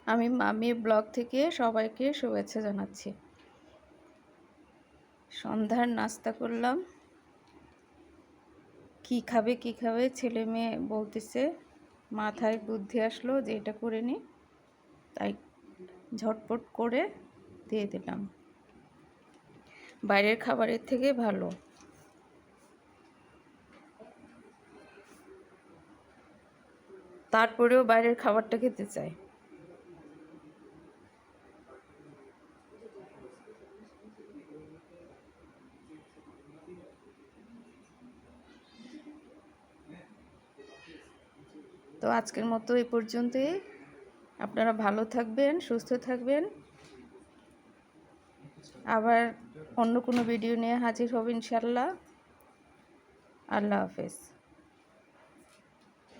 আমি মামি ব্লগ থেকে সবাইকে শুভেচ্ছা জানাচ্ছি। সন্ধ্যার নাস্তা করলাম। কি খাবে ছেলে মেয়ে বলতেছে, মাথায় বুদ্ধি আসলো যে এটা করে নি, তাই ঝটপট করে দিয়ে দিলাম। বাইরের খাবারের থেকে ভালো। তারপরেও বাইরের খাবারটা খেতে চায়। তো আজকের মতো এই পর্যন্তই। আপনারা ভালো থাকবেন, সুস্থ থাকবেন। আবার অন্য কোনো ভিডিও নিয়ে হাজির হব ইনশাল্লাহ। আল্লাহ হাফেজ।